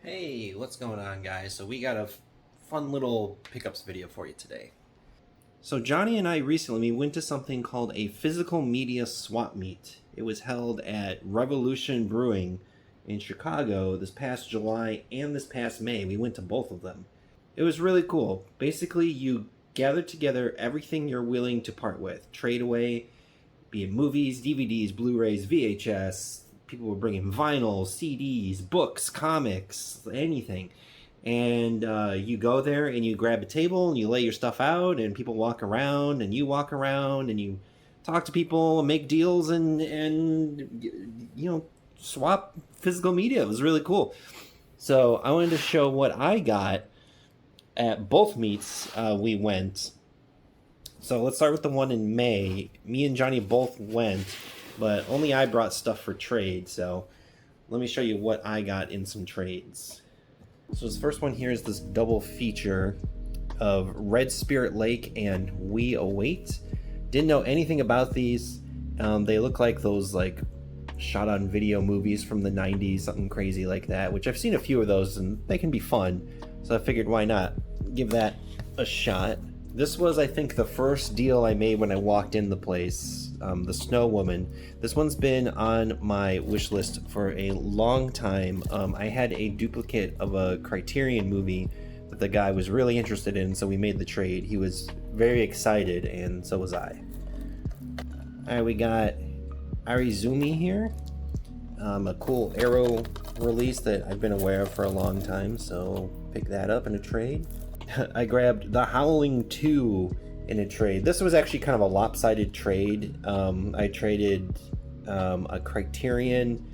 Hey, what's going on, guys? So we got a fun little pickups video for you today. So Johnny and I recently went to something called a physical media swap meet. It was held at Revolution Brewing in Chicago this past July and this past May. We went to both of them. It was really cool. Basically, you gather together everything you're willing to part with. Trade away, be it movies, DVDs, Blu-rays, VHS. People were bringing vinyl, CDs, books, comics, anything. And you go there and you grab a table and you lay your stuff out and people walk around and you walk around and you talk to people and make deals and you know, swap physical media. It was really cool. So I wanted to show what I got at both meets we went. So let's start with the one in May. Me and Johnny both went, but only I brought stuff for trade. So let me show you what I got in some trades. So this first one here is this double feature of Red Spirit Lake and We Await. Didn't know anything about these. They look like those like shot on video movies from the 90s, something crazy like that, which I've seen a few of those and they can be fun. So I figured why not give that a shot. This was, I think, the first deal I made when I walked in the place, the Snow Woman. This one's been on my wish list for a long time. I had a duplicate of a Criterion movie that the guy was really interested in, so we made the trade. He was very excited, and so was I. Alright, we got Arizumi here. A cool Arrow release that I've been aware of for a long time, so pick that up in a trade. I grabbed The Howling 2 in a trade. This was actually kind of a lopsided trade. I traded a Criterion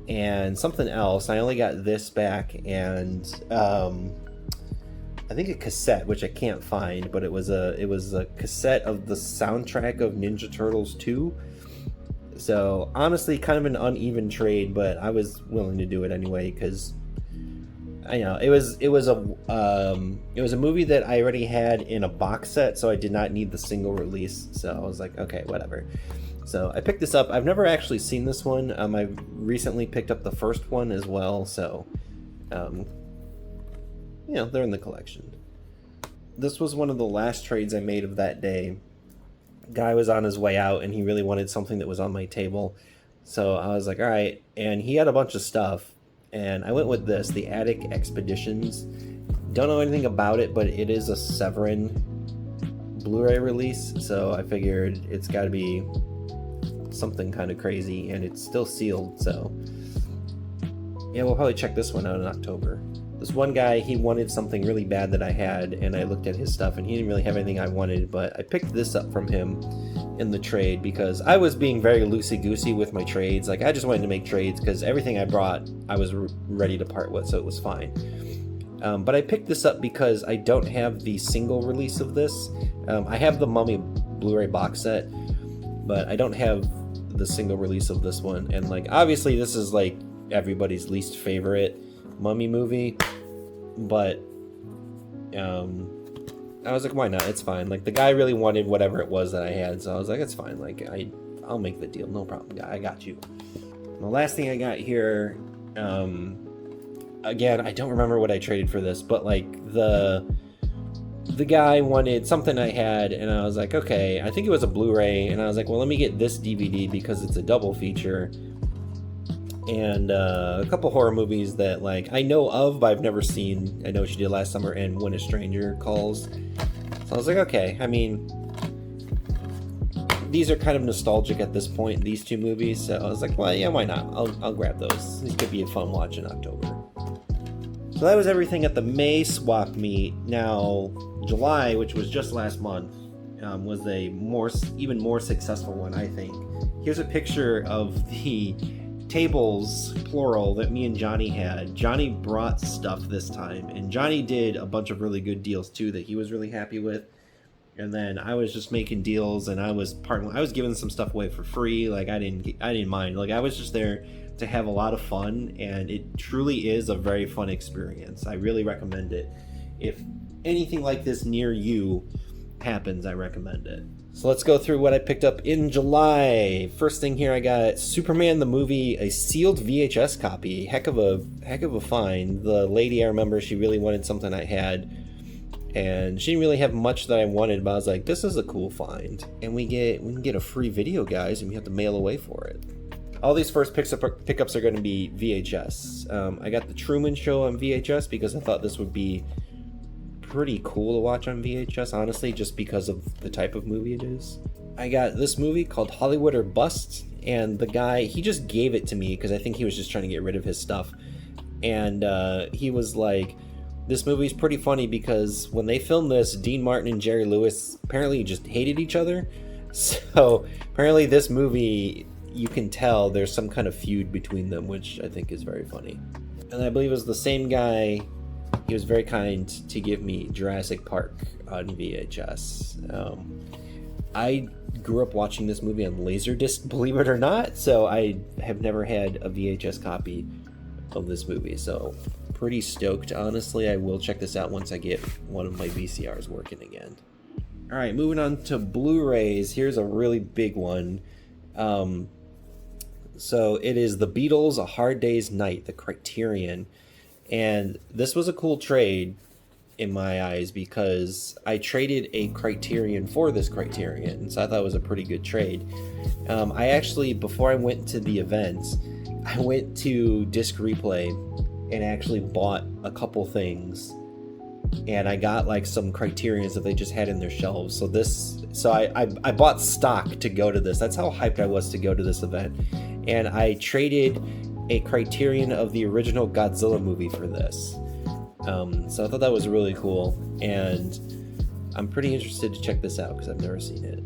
and something else. I only got this back and I think a cassette, which I can't find, but it was a cassette of the soundtrack of Ninja Turtles 2. So honestly, kind of an uneven trade, but I was willing to do it anyway because I know it was a movie that I already had in a box set, so I did not need the single release. So I was like, okay, whatever. So I picked this up. I've never actually seen this one. I recently picked up the first one as well, so you know, they're in the collection. This was one of the last trades I made of that day. Guy was on his way out and he really wanted something that was on my table, so I was like, all right. And he had a bunch of stuff. And I went with this, the Attic Expeditions. Don't know anything about it, but it is a Severin Blu-ray release, so I figured it's got to be something kind of crazy, and it's still sealed, so yeah, we'll probably check this one out in October. This one guy, he wanted something really bad that I had, and I looked at his stuff, and he didn't really have anything I wanted, but I picked this up from him in the trade because I was being very loosey-goosey with my trades. Like, I just wanted to make trades because everything I brought I was ready to part with, so it was fine. But I picked this up because I don't have the single release of this. I have the Mummy Blu-ray box set, but I don't have the single release of this one. And like, obviously this is like everybody's least favorite Mummy movie, but I was like, why not? It's fine. Like, the guy really wanted whatever it was that I had, so I was like, it's fine. Like, I'll make the deal. No problem, guy. I got you. The last thing I got here, again, I don't remember what I traded for this, but like the guy wanted something I had, and I was like, okay, I think it was a Blu-ray, and I was like, well, let me get this DVD because it's a double feature. And a couple horror movies that like I know of but I've never seen. I know what you did last summer and When a Stranger Calls. So I was like, okay, I mean, these are kind of nostalgic at this point, these two movies, so I was like, well, yeah, why not? I'll grab those. These could be a fun watch in October. So that was everything at the May swap meet. Now July, which was just last month, was a even more successful one, I think. Here's a picture of the tables, plural, that me and Johnny had. Johnny brought stuff this time, and Johnny did a bunch of really good deals too that he was really happy with. And then I was just making deals, and I was giving some stuff away for free. Like, I didn't mind. Like, I was just there to have a lot of fun, and it truly is a very fun experience. I really recommend it. If anything like this near you happens, I recommend it. So let's go through what I picked up in July. First thing here, I got Superman the movie, a sealed VHS copy. Heck of a find. The lady, I remember, she really wanted something I had, and she didn't really have much that I wanted, but I was like, this is a cool find. And we can get a free video, guys, and we have to mail away for it. All these first pickups are going to be VHS. I got The Truman Show on VHS because I thought this would be pretty cool to watch on VHS, honestly, just because of the type of movie it is. I got this movie called Hollywood or Bust, and the guy, he just gave it to me because I think he was just trying to get rid of his stuff. And he was like, this movie's pretty funny because when they filmed this, Dean Martin and Jerry Lewis apparently just hated each other. So apparently this movie, you can tell there's some kind of feud between them, which I think is very funny. And I believe it was the same guy. He was very kind to give me Jurassic Park on VHS. I grew up watching this movie on Laserdisc, believe it or not, so I have never had a VHS copy of this movie, so pretty stoked, honestly. I will check this out once I get one of my VCRs working again. Alright, moving on to Blu-rays. Here's a really big one. So it is The Beatles, A Hard Day's Night, the Criterion. And this was a cool trade in my eyes because I traded a Criterion for this Criterion, so I thought it was a pretty good trade. I actually, before I went to the event, I went to Disc Replay and actually bought a couple things, and I got like some Criterions that they just had in their shelves. So I bought stock to go to this. That's how hyped I was to go to this event, and I traded a Criterion of the original Godzilla movie for this. So I thought that was really cool, and I'm pretty interested to check this out because I've never seen it.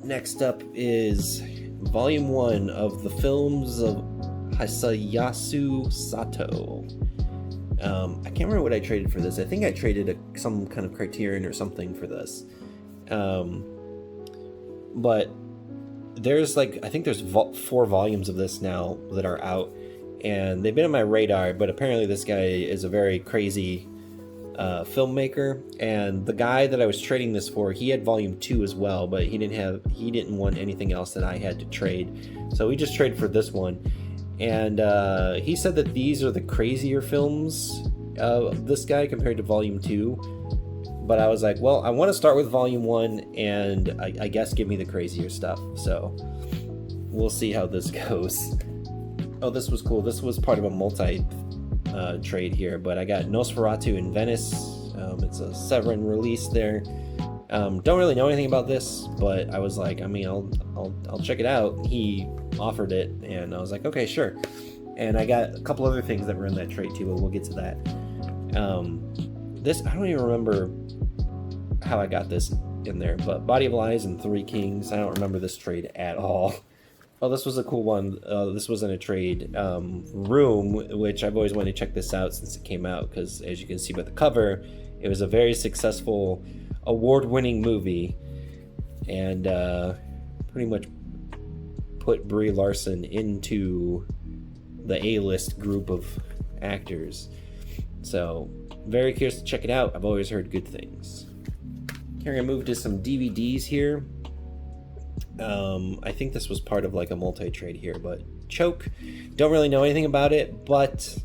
Next up is Volume 1 of the films of Hisayasu Sato. I can't remember what I traded for this. I think I traded some kind of Criterion or something for this. But there's I think there's 4 volumes of this now that are out, and they've been on my radar, but apparently this guy is a very crazy filmmaker, and the guy that I was trading this for, he had volume 2 as well, but he didn't want anything else that I had to trade, so we just traded for this one. And he said that these are the crazier films of this guy compared to volume 2. But I was like, well, I want to start with volume 1, and I guess give me the crazier stuff. So we'll see how this goes. Oh, this was cool. This was part of a multi-trade here, but I got Nosferatu in Venice. It's a Severin release there. Don't really know anything about this, but I was like, I mean, I'll check it out. He offered it, and I was like, okay, sure. And I got a couple other things that were in that trade too, but we'll get to that. This, I don't even remember how I got this in there, but Body of Lies and Three Kings, I don't remember this trade at all. Oh, this was a cool one. This was in a trade, Room, which I've always wanted to check this out since it came out, because as you can see by the cover, it was a very successful award-winning movie, and pretty much put Brie Larson into the A-list group of actors. So very curious to check it out. I've always heard good things. Here, I'm gonna move to some DVDs here. I think this was part of like a multi-trade here, but Choke, don't really know anything about it, but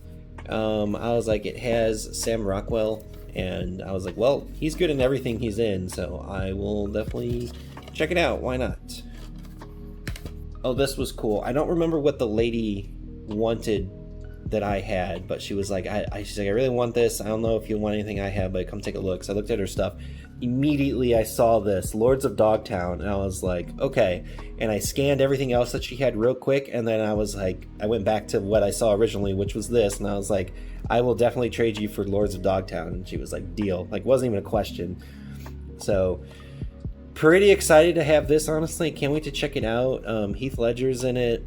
I was like, it has Sam Rockwell, and I was like, well, he's good in everything he's in, so I will definitely check it out. Why not? Oh, this was cool. I don't remember what the lady wanted that I had, but she was like, she's like, I really want this. I don't know if you want anything I have, but come take a look. So I looked at her stuff. Immediately I saw this, Lords of Dogtown, and I was like, okay. And I scanned everything else that she had real quick, and then I was like, I went back to what I saw originally, which was this, and I was like, I will definitely trade you for Lords of Dogtown. And she was like, deal. Like, wasn't even a question. So pretty excited to have this, honestly. Can't wait to check it out. Heath Ledger's in it.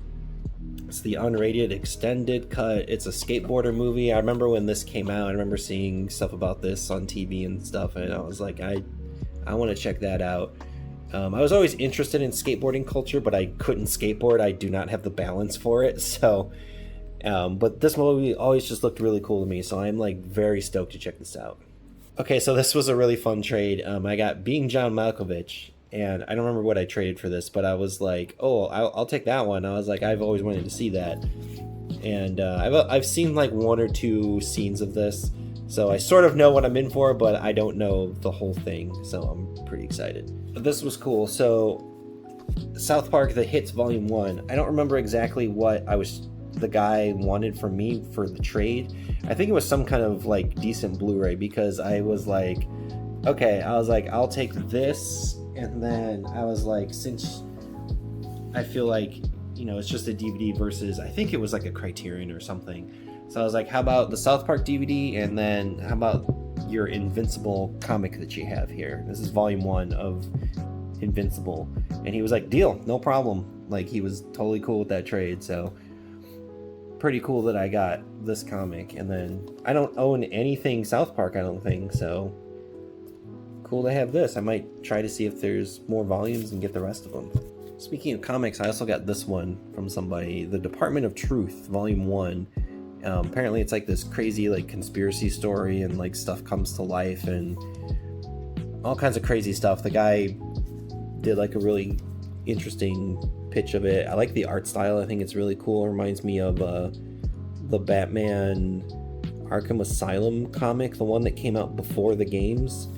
It's the unrated extended cut. It's a skateboarder movie. I remember when this came out, I remember seeing stuff about this on TV and stuff, and I was like, I want to check that out. I was always interested in skateboarding culture, but I couldn't skateboard. I do not have the balance for it. So, but this movie always just looked really cool to me, so I'm like very stoked to check this out. Okay, so this was a really fun trade. I got Being John Malkovich, and I don't remember what I traded for this, but I was like, oh, I'll take that one. I was like, I've always wanted to see that, and I've seen like 1 or 2 scenes of this, so I sort of know what I'm in for, but I don't know the whole thing, so I'm pretty excited. But this was cool. So South Park The Hits Volume 1. I don't remember exactly what the guy wanted from me for the trade. I think it was some kind of like decent Blu-ray, because I was like, okay, I'll take this, and then I was like, since I feel like, you know, it's just a DVD versus, I think it was like a Criterion or something. So I was like, how about the South Park DVD, and then how about your Invincible comic that you have here? This is Volume 1 of Invincible. And he was like, deal, no problem. Like, he was totally cool with that trade, so pretty cool that I got this comic. And then I don't own anything South Park, I don't think, so cool to have this. I might try to see if there's more volumes and get the rest of them. Speaking of comics, I also got this one from somebody, The Department of Truth, Volume 1. Apparently it's like this crazy like conspiracy story, and like stuff comes to life and all kinds of crazy stuff. The guy did like a really interesting pitch of it. I like the art style. I think it's really cool. It reminds me of the Batman Arkham Asylum comic, the one that came out before the games.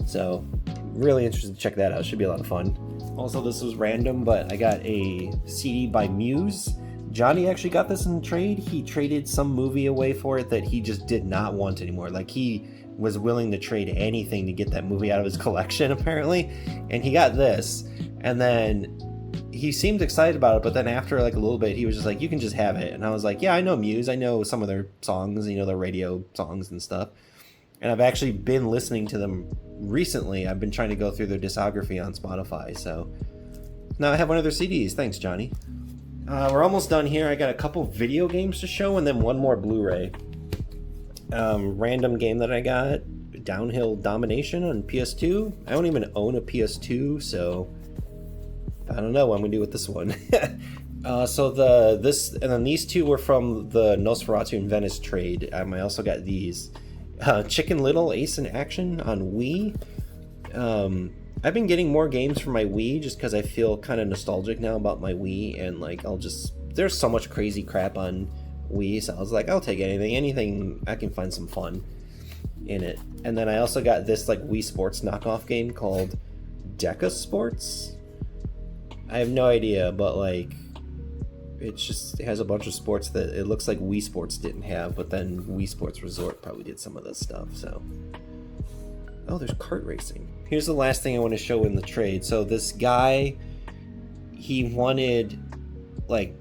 So really interested to check that out. Should be a lot of fun. Also, this was random, but I got a CD by Muse. Johnny actually got this in trade. He traded some movie away for it that he just did not want anymore. Like, he was willing to trade anything to get that movie out of his collection, apparently. And he got this, and then he seemed excited about it, but then after like a little bit, he was just like, you can just have it. And I was like, yeah, I know Muse. I know some of their songs, you know, their radio songs and stuff. And I've actually been listening to them recently. I've been trying to go through their discography on Spotify, so now I have one of their CDs. Thanks, Johnny. We're almost done here. I got a couple video games to show, and then one more Blu-ray. Random game that I got, Downhill Domination on PS2. I don't even own a PS2, so I don't know what I'm gonna do with this one. So and then these two were from the Nosferatu in Venice trade. I also got these. Chicken Little Ace in Action on Wii. I've been getting more games for my Wii just because I feel kind of nostalgic now about my Wii, and like there's so much crazy crap on Wii, so I was like, I'll take anything I can find some fun in it. And then I also got this like Wii Sports knockoff game called Deca Sports. I have no idea, but like it has a bunch of sports that it looks like Wii Sports didn't have, but then Wii Sports Resort probably did some of this stuff. So, oh, there's kart racing. Here's the last thing I want to show in the trade. So this guy, he wanted like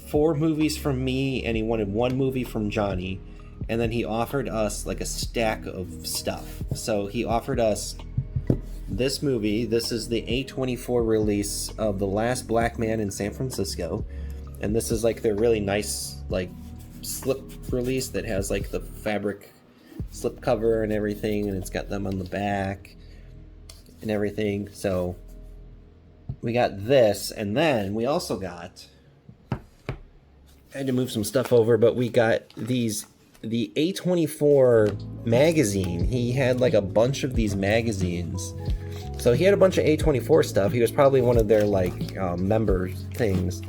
4 movies from me, and he wanted 1 movie from Johnny, and then he offered us like a stack of stuff. So he offered us this movie. This is the A24 release of The Last Black Man in San Francisco. And this is like their really nice like slip release that has like the fabric slip cover and everything, and it's got them on the back and everything. So we got this, and then we also got, I had to move some stuff over, but we got the A24 magazine. He had like a bunch of these magazines. So he had a bunch of A24 stuff. He was probably one of their like member things.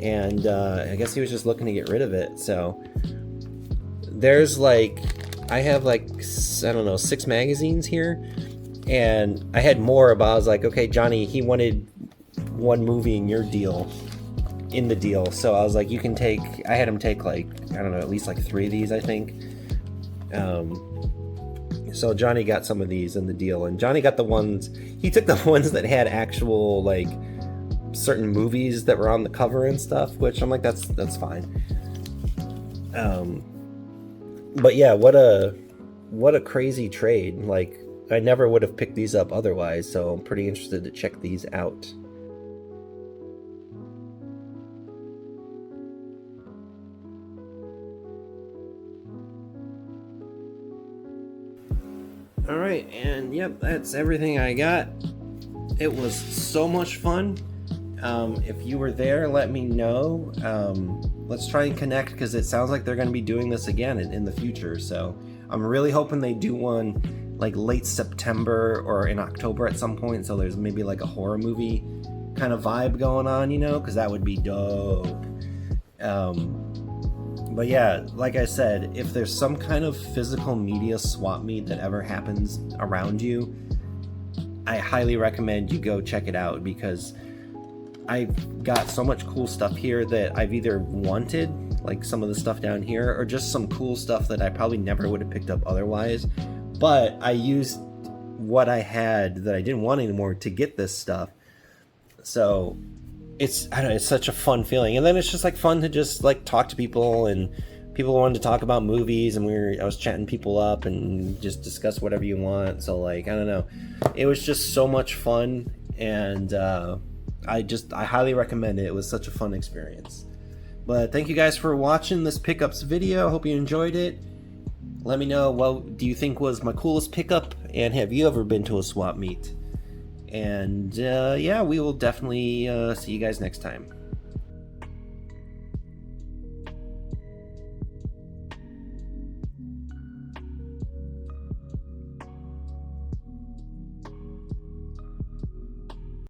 And I guess he was just looking to get rid of it. So there's like, I have like, I don't know, 6 magazines here, and I had more, but I was like, okay, Johnny, he wanted 1 movie in your deal, in the deal. So I was like, you can take, I had him take like, I don't know, at least like 3 of these, I think. So Johnny got some of these in the deal, and Johnny got the ones, he took the ones that had actual like certain movies that were on the cover and stuff, which I'm like, that's fine. But yeah, what a crazy trade. Like, I never would have picked these up otherwise, so I'm pretty interested to check these out. Alright, and yep, that's everything I got. It was so much fun. If you were there, let me know. Let's try and connect, because it sounds like they're going to be doing this again in the future. So I'm really hoping they do one like late September or in October at some point, so there's maybe like a horror movie kind of vibe going on, you know, because that would be dope. But yeah, like I said, if there's some kind of physical media swap meet that ever happens around you, I highly recommend you go check it out, because I've got so much cool stuff here that I've either wanted, like some of the stuff down here, or just some cool stuff that I probably never would have picked up otherwise. But I used what I had that I didn't want anymore to get this stuff. So it's, I don't know, it's such a fun feeling. And then it's just like fun to just like talk to people, and people wanted to talk about movies, and I was chatting people up and just discuss whatever you want. So like, I don't know, it was just so much fun, and I highly recommend it. It was such a fun experience. But thank you guys for watching this pickups video. Hope you enjoyed it. Let me know, what do you think was my coolest pickup, and have you ever been to a swap meet? And yeah, we will definitely see you guys next time.